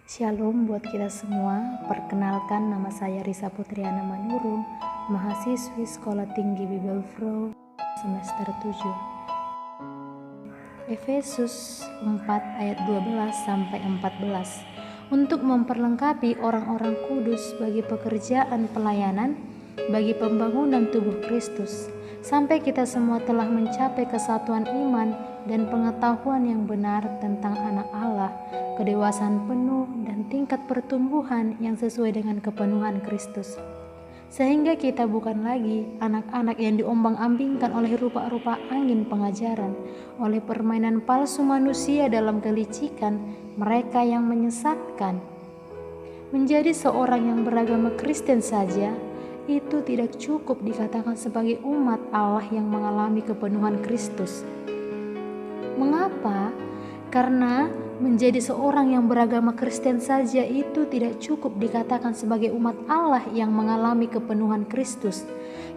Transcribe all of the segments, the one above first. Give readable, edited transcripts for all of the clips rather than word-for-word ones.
Shalom buat kita semua. Perkenalkan, nama saya Risa Putriana Manurung, mahasiswi Sekolah Tinggi Bibelfro semester 7. Efesus 4 ayat 12 sampai 14. Untuk memperlengkapi orang-orang kudus bagi pekerjaan pelayanan, bagi pembangunan tubuh Kristus, sampai kita semua telah mencapai kesatuan iman dan pengetahuan yang benar tentang anak Allah, kedewasaan penuh dan tingkat pertumbuhan yang sesuai dengan kepenuhan Kristus. Sehingga kita bukan lagi anak-anak yang diombang-ambingkan oleh rupa-rupa angin pengajaran, oleh permainan palsu manusia dalam kelicikan mereka yang menyesatkan. Menjadi seorang yang beragama Kristen saja, itu tidak cukup dikatakan sebagai umat Allah yang mengalami kepenuhan Kristus. Mengapa? Karena menjadi seorang yang beragama Kristen saja itu tidak cukup dikatakan sebagai umat Allah yang mengalami kepenuhan Kristus.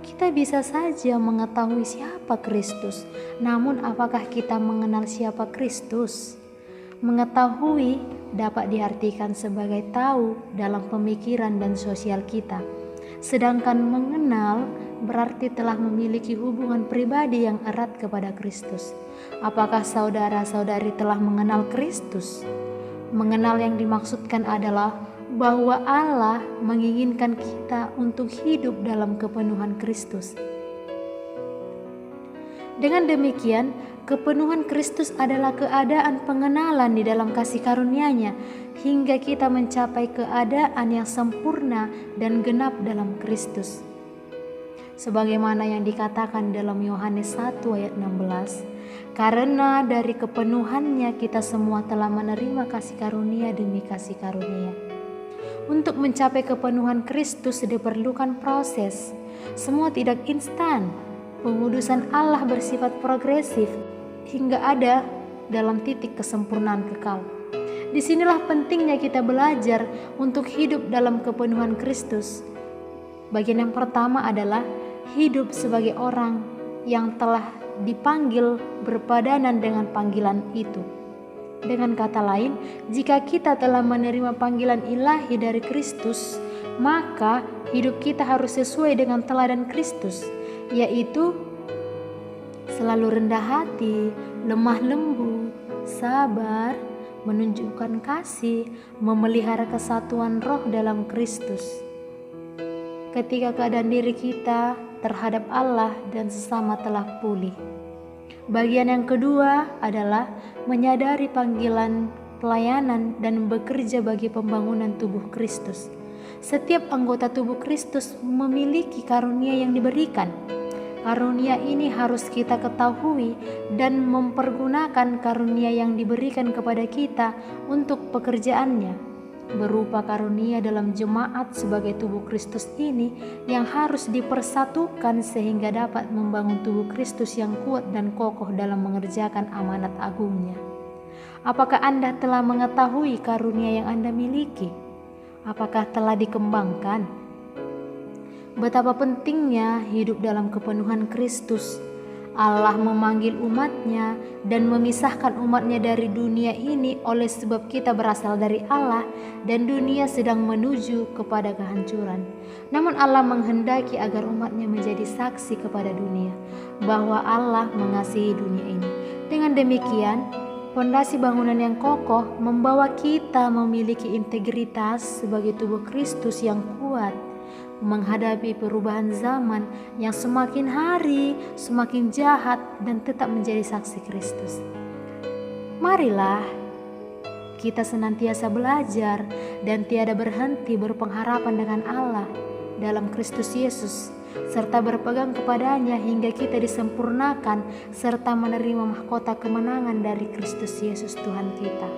Kita bisa saja mengetahui siapa Kristus, namun apakah kita mengenal siapa Kristus? Mengetahui dapat diartikan sebagai tahu dalam pemikiran dan sosial kita. Sedangkan mengenal berarti telah memiliki hubungan pribadi yang erat kepada Kristus. Apakah saudara-saudari telah mengenal Kristus? Mengenal yang dimaksudkan adalah bahwa Allah menginginkan kita untuk hidup dalam kepenuhan Kristus. Dengan demikian, kepenuhan Kristus adalah keadaan pengenalan di dalam kasih karunia-Nya hingga kita mencapai keadaan yang sempurna dan genap dalam Kristus. Sebagaimana yang dikatakan dalam Yohanes 1 ayat 16, karena dari kepenuhannya kita semua telah menerima kasih karunia demi kasih karunia. Untuk mencapai kepenuhan Kristus diperlukan proses. Semua tidak instan. Pengudusan Allah bersifat progresif hingga ada dalam titik kesempurnaan kekal. Disinilah pentingnya kita belajar untuk hidup dalam kepenuhan Kristus. Bagian yang pertama adalah hidup sebagai orang yang telah dipanggil berpadanan dengan panggilan itu. Dengan kata lain, jika kita telah menerima panggilan ilahi dari Kristus, maka hidup kita harus sesuai dengan teladan Kristus, yaitu selalu rendah hati, lemah lembut, sabar, menunjukkan kasih, memelihara kesatuan roh dalam Kristus. Ketika keadaan diri kita terhadap Allah dan sesama telah pulih. Bagian yang kedua adalah menyadari panggilan pelayanan dan bekerja bagi pembangunan tubuh Kristus. Setiap anggota tubuh Kristus memiliki karunia yang diberikan. Karunia ini harus kita ketahui dan mempergunakan karunia yang diberikan kepada kita untuk pekerjaannya. Berupa karunia dalam jemaat sebagai tubuh Kristus ini yang harus dipersatukan sehingga dapat membangun tubuh Kristus yang kuat dan kokoh dalam mengerjakan amanat agungnya. Apakah Anda telah mengetahui karunia yang Anda miliki? Apakah telah dikembangkan? Betapa pentingnya hidup dalam kepenuhan Kristus. Allah memanggil umatnya dan memisahkan umatnya dari dunia ini oleh sebab kita berasal dari Allah dan dunia sedang menuju kepada kehancuran. Namun Allah menghendaki agar umatnya menjadi saksi kepada dunia bahwa Allah mengasihi dunia ini. Dengan demikian, pondasi bangunan yang kokoh membawa kita memiliki integritas sebagai tubuh Kristus yang kuat, menghadapi perubahan zaman yang semakin hari semakin jahat dan tetap menjadi saksi Kristus. Marilah kita senantiasa belajar dan tiada berhenti berpengharapan dengan Allah dalam Kristus Yesus, serta berpegang kepadanya hingga kita disempurnakan serta menerima mahkota kemenangan dari Kristus Yesus Tuhan kita.